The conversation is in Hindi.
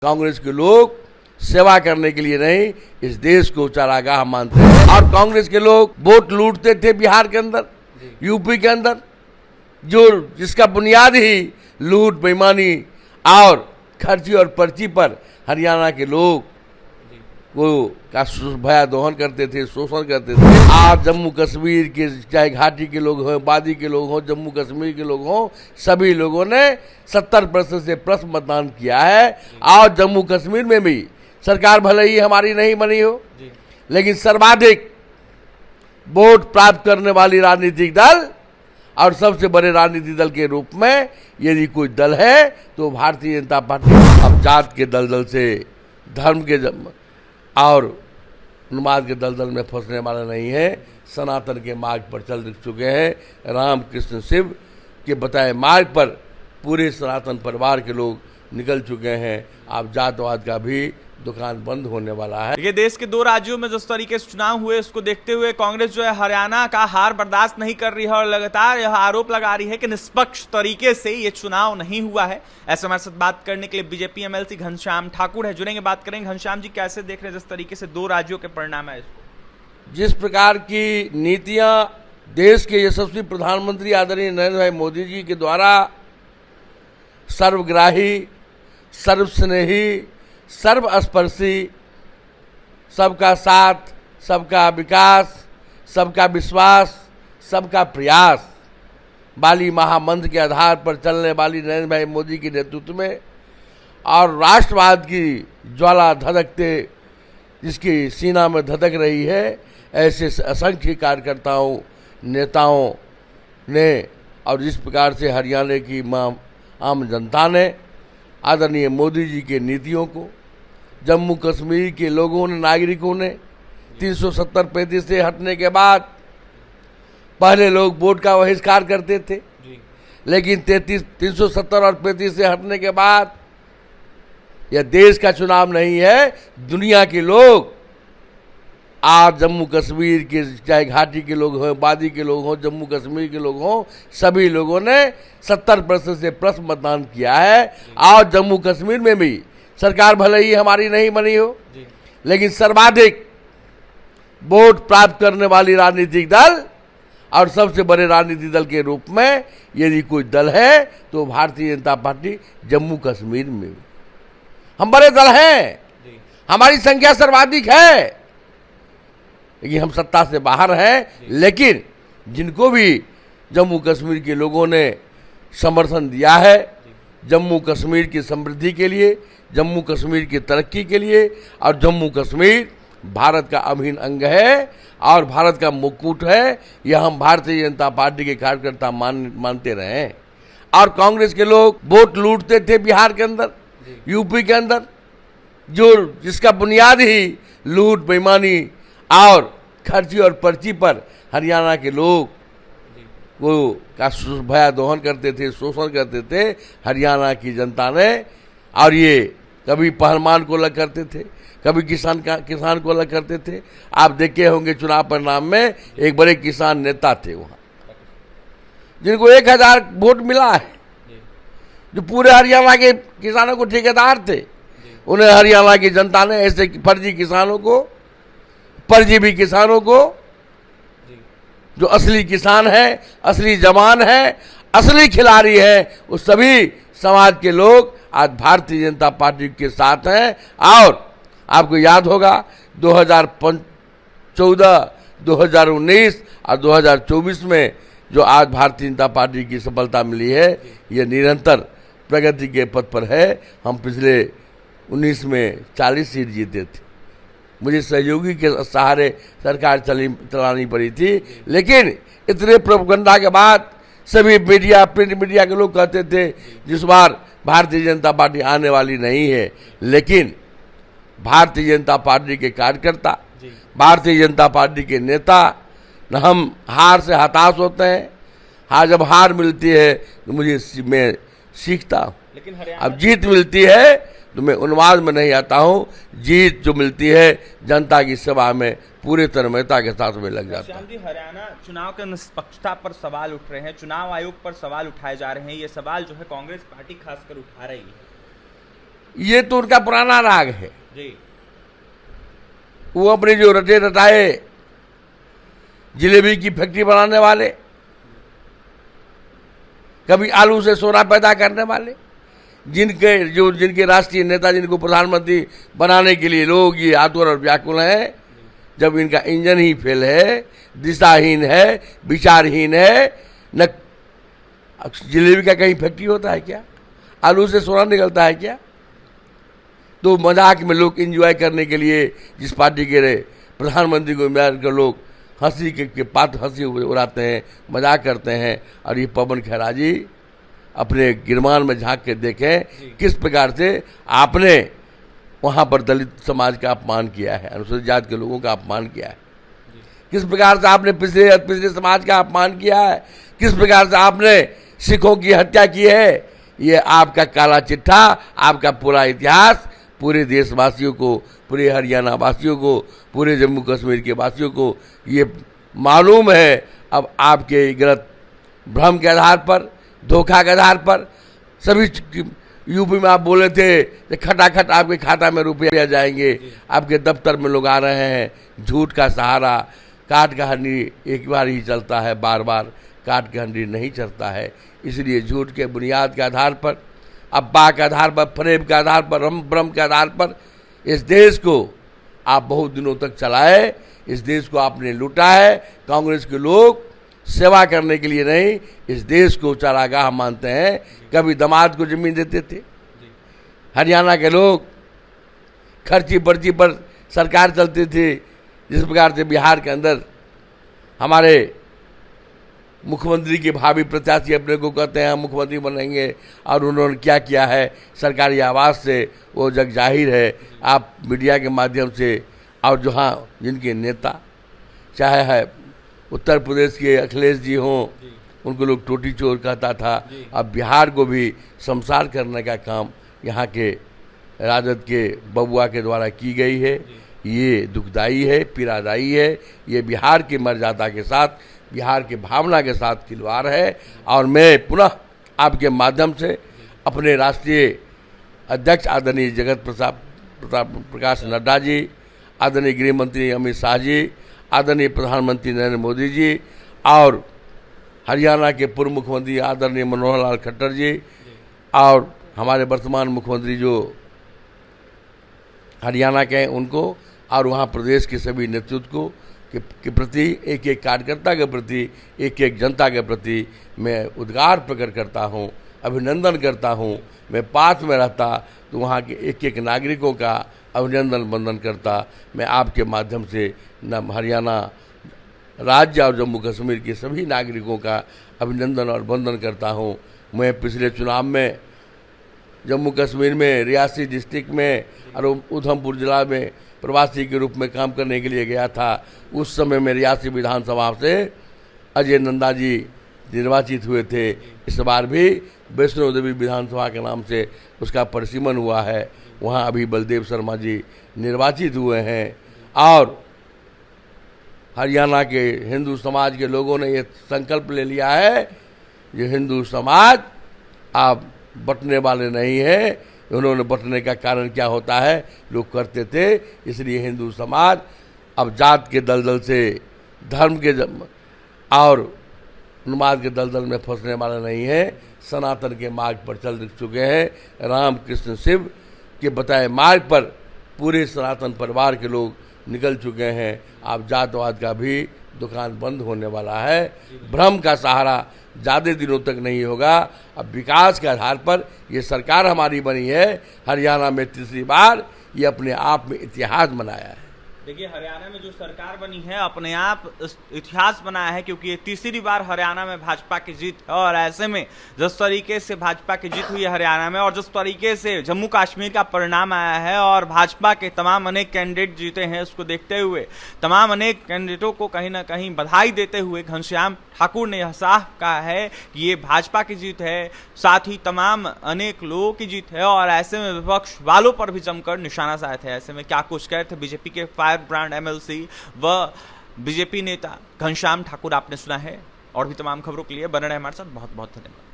कांग्रेस के लोग सेवा करने के लिए नहीं, इस देश को चारागाह मानते हैं। और कांग्रेस के लोग वोट लूटते थे बिहार के अंदर, यूपी के अंदर, जिसका बुनियाद ही लूट, बेईमानी और खर्ची और पर्ची पर हरियाणा के लोग वो का भया दोहन करते थे, शोषण करते थे। आज जम्मू कश्मीर के, चाहे घाटी के लोग हों, वादी के लोग हों, जम्मू कश्मीर के लोग हों, सभी लोगों ने 70% से प्लस मतदान किया है। और जम्मू कश्मीर में भी सरकार भले ही हमारी नहीं बनी हो, लेकिन सर्वाधिक वोट प्राप्त करने वाली राजनीतिक दल और सबसे बड़े राजनीतिक दल के रूप में यदि कोई दल है तो भारतीय जनता पार्टी। अब जात के दलदल से, धर्म के और उन्माद के दलदल में फंसने वाला नहीं है। सनातन के मार्ग पर चल चुके हैं। राम कृष्ण शिव के बताए मार्ग पर पूरे सनातन परिवार के लोग निकल चुके हैं। अब जातवाद का भी दुकान बंद होने वाला है। ये देश के 2 राज्यों में जिस तरीके से चुनाव हुए, उसको देखते हुए कांग्रेस जो है हरियाणा का हार बर्दाश्त नहीं कर रही है और लगातार यह आरोप लगा रही है कि निष्पक्ष तरीके से ये चुनाव नहीं हुआ है। ऐसे हमारे साथ बात करने के लिए बीजेपी एमएलसी घनश्याम ठाकुर है, जुड़ेंगे, बात करेंगे। घनश्याम जी, कैसे देख रहे हैं जिस तरीके से 2 राज्यों के परिणाम है इसको? जिस प्रकार की नीतियां देश के यशस्वी प्रधानमंत्री आदरणीय नरेंद्र भाई मोदी जी के द्वारा सर्वग्राही, सर्वस्नेही, सर्वस्पर्शी, सबका साथ, सबका विकास, सबका विश्वास, सबका प्रयास वाली महामंत्र के आधार पर चलने वाली नरेंद्र भाई मोदी के नेतृत्व में और राष्ट्रवाद की ज्वाला धधकते, जिसकी सीना में धधक रही है, ऐसे असंख्य कार्यकर्ताओं, नेताओं ने, और जिस प्रकार से हरियाणा की आम जनता ने आदरणीय मोदी जी के नीतियों को, जम्मू कश्मीर के लोगों ने, नागरिकों ने 370-35 से हटने के बाद पहले लोग वोट का बहिष्कार करते थे, लेकिन 370 और 35 से हटने के बाद यह देश का चुनाव नहीं है, दुनिया के लोग आज जम्मू कश्मीर के, चाहे घाटी के लोग हों, वादी के लोग हों, जम्मू कश्मीर के लोग हों, सभी लोगों ने 70% से प्लस मतदान किया है। और जम्मू कश्मीर में भी सरकार भले ही हमारी नहीं बनी हो, लेकिन सर्वाधिक वोट प्राप्त करने वाली राजनीतिक दल और सबसे बड़े राजनीतिक दल के रूप में यदि कोई दल है तो भारतीय जनता पार्टी जम्मू कश्मीर में। हम बड़े दल हैं, हमारी संख्या सर्वाधिक है, लेकिन हम सत्ता से बाहर हैं। लेकिन जिनको भी जम्मू कश्मीर के लोगों ने समर्थन दिया है, जम्मू कश्मीर की समृद्धि के लिए, जम्मू कश्मीर की तरक्की के लिए, और जम्मू कश्मीर भारत का अभिन्न अंग है और भारत का मुकुट है, यह हम भारतीय जनता पार्टी के कार्यकर्ता मानते रहे। और कांग्रेस के लोग वोट लूटते थे बिहार के अंदर, यूपी के अंदर, जिसका बुनियाद ही लूट, बेईमानी और खर्ची और पर्ची पर हरियाणा के लोग वो का भया दोहन करते थे, शोषण करते थे हरियाणा की जनता ने। और ये कभी पहलवान को अलग करते थे, कभी किसान को अलग करते थे। आप देखे होंगे चुनाव परिणाम में एक बड़े किसान नेता थे वहाँ, जिनको 1000 वोट मिला है, जो पूरे हरियाणा के किसानों को ठेकेदार थे। उन्हें हरियाणा की जनता ने ऐसे फर्जी किसानों को, परजीवी किसानों को, जो असली किसान है, असली जवान है, असली खिलाड़ी है, उस सभी समाज के लोग आज भारतीय जनता पार्टी के साथ हैं। और आपको याद होगा 2014, 2019 और 2024 में जो आज भारतीय जनता पार्टी की सफलता मिली है, यह निरंतर प्रगति के पथ पर है। हम पिछले 19 में 40 सीट जीते थे, मुझे सहयोगी के सहारे सरकार चलानी पड़ी थी। लेकिन इतने प्रोपगंडा के बाद सभी मीडिया, प्रिंट मीडिया के लोग कहते थे जिस बार भारतीय जनता पार्टी आने वाली नहीं है। लेकिन भारतीय जनता पार्टी के कार्यकर्ता, भारतीय जनता पार्टी के नेता, हम हार से हताश होते हैं। हाँ, जब हार मिलती है तो मैं सीखता हूँ, अब जीत मिलती है तो मैं उन्माद में नहीं आता हूँ। जीत जो मिलती है जनता की सेवा में पूरे तन्मयता के साथ में लग जाता है। जी, हरियाणा चुनाव के निष्पक्षता पर सवाल उठ रहे हैं, चुनाव आयोग पर सवाल उठाए जा रहे हैं। ये सवाल जो है कांग्रेस पार्टी खासकर उठा रही है। ये तो उनका पुराना राग है। जी। वो अपने जो रटे रटाए जलेबी की फैक्ट्री बनाने वाले, कभी आलू से सोना पैदा करने वाले, जिनके राष्ट्रीय नेता, जिनको प्रधानमंत्री बनाने के लिए लोग ये आतुर और व्याकुल हैं, जब इनका इंजन ही फेल है, दिशाहीन है, विचारहीन है, न जलेबी का कहीं फैक्ट्री होता है क्या? आलू से सोना निकलता है क्या? तो मजाक में लोग एंजॉय करने के लिए जिस पार्टी के प्रधानमंत्री को मिलाकर लोग हंसी के पात्र हंसी उड़ाते हैं, मजाक करते हैं। और ये पवन खेरा जी अपने गिरमान में झांक के देखें किस प्रकार से आपने वहाँ पर दलित समाज का अपमान किया है, अनुसूचित जाति के लोगों का अपमान किया है, किस प्रकार से आपने पिछले समाज का अपमान किया है, किस प्रकार से आपने सिखों की हत्या की है। ये आपका काला चिट्ठा, आपका पूरा इतिहास पूरे देशवासियों को, पूरे हरियाणा वासियों को, पूरे जम्मू कश्मीर के वासियों को ये मालूम है। अब आपके गलत भ्रम के आधार पर, धोखा के आधार पर सभी यूपी में आप बोले थे कि खटाखट आपके खाता में रुपये जाएंगे, आपके दफ्तर में लोग आ रहे हैं। झूठ का सहारा, काट का हंडी एक बार ही चलता है, बार बार काट का हंडी नहीं चलता है। इसलिए झूठ के बुनियाद के आधार पर, अब्बा के आधार पर, फरेब के आधार पर, भ्रम के आधार पर इस देश को आप बहुत दिनों तक चलाए। इस देश को आपने लूटा है। कांग्रेस के लोग सेवा करने के लिए नहीं, इस देश को चारागाह मानते हैं। कभी दामाद को जमीन देते थे, हरियाणा के लोग खर्ची पर्ची पर सरकार चलती थी। जिस प्रकार से बिहार के अंदर हमारे मुख्यमंत्री के भावी प्रत्याशी अपने को कहते हैं हम मुख्यमंत्री बनेंगे, और उन्होंने क्या किया है सरकारी आवास से वो जग जाहिर है। आप मीडिया के माध्यम से, और जहाँ जिनके नेता, चाहे है उत्तर प्रदेश के अखिलेश जी हों, उनको लोग टोटी चोर कहता था। अब बिहार को भी शमशान करने का काम यहाँ के राजद के बबुआ के द्वारा की गई है। ये दुखदाई है, पीड़ादायी है। ये बिहार की मर्यादा के साथ, बिहार की भावना के साथ खिलवाड़ है। और मैं पुनः आपके माध्यम से अपने राष्ट्रीय अध्यक्ष आदरणीय जगत प्रकाश नड्डा जी, आदरणीय गृह मंत्री अमित शाह जी, आदरणीय प्रधानमंत्री नरेंद्र मोदी जी, और हरियाणा के पूर्व मुख्यमंत्री आदरणीय मनोहर लाल खट्टर जी, और हमारे वर्तमान मुख्यमंत्री जो हरियाणा के हैं उनको, और वहाँ प्रदेश के सभी नेतृत्व को के प्रति, एक एक कार्यकर्ता के प्रति, एक एक जनता के प्रति मैं उद्गार प्रकट करता हूँ, अभिनंदन करता हूँ। मैं पास में रहता तो वहाँ के एक एक नागरिकों का अभिनंदन वंदन करता। मैं आपके माध्यम से न हरियाणा राज्य और जम्मू कश्मीर के सभी नागरिकों का अभिनंदन और वंदन करता हूँ। मैं पिछले चुनाव में जम्मू कश्मीर में, रियासी डिस्ट्रिक्ट में और उधमपुर जिला में प्रवासी के रूप में काम करने के लिए गया था। उस समय में रियासी विधानसभा से अजय नंदा जी निर्वाचित हुए थे। इस बार भी वैष्णो देवी विधानसभा के नाम से उसका परिसीमन हुआ है। वहाँ अभी बलदेव शर्मा जी निर्वाचित हुए हैं। और हरियाणा के हिंदू समाज के लोगों ने ये संकल्प ले लिया है, ये हिंदू समाज आप बंटने वाले नहीं है। उन्होंने बंटने का कारण क्या होता है, लोग करते थे। इसलिए हिंदू समाज अब जात के दलदल से, धर्म के और उन्माद के दलदल में फंसने वाला नहीं है। सनातन के मार्ग पर चल चुके हैं। राम कृष्ण शिव के बताए मार्ग पर पूरे सनातन परिवार के लोग निकल चुके हैं। अब जातवाद का भी दुकान बंद होने वाला है। भ्रम का सहारा ज़्यादा दिनों तक नहीं होगा। अब विकास के आधार पर ये सरकार हमारी बनी है। हरियाणा में तीसरी बार ये अपने आप में इतिहास बनाया है। देखिए, हरियाणा में जो सरकार बनी है अपने आप इतिहास बनाया है, क्योंकि ये तीसरी बार हरियाणा में भाजपा की जीत है। और ऐसे में जिस तरीके से भाजपा की जीत हुई है हरियाणा में, और जिस तरीके से जम्मू कश्मीर का परिणाम आया है, और भाजपा के तमाम अनेक कैंडिडेट जीते हैं, उसको देखते हुए तमाम अनेक कैंडिडेटों को कहीं ना कहीं बधाई देते हुए घनश्याम ठाकुर ने यह साफ कहा है कि ये भाजपा की जीत है, साथ ही तमाम अनेक लोगों की जीत है। और ऐसे में विपक्ष वालों पर भी जमकर निशाना साधा थे। ऐसे में क्या कुछ कहे थे बीजेपी के फायर ब्रांड एमएलसी व बीजेपी नेता घनश्याम ठाकुर, आपने सुना है। और भी तमाम खबरों के लिए बने रहे हमारे साथ। बहुत बहुत धन्यवाद।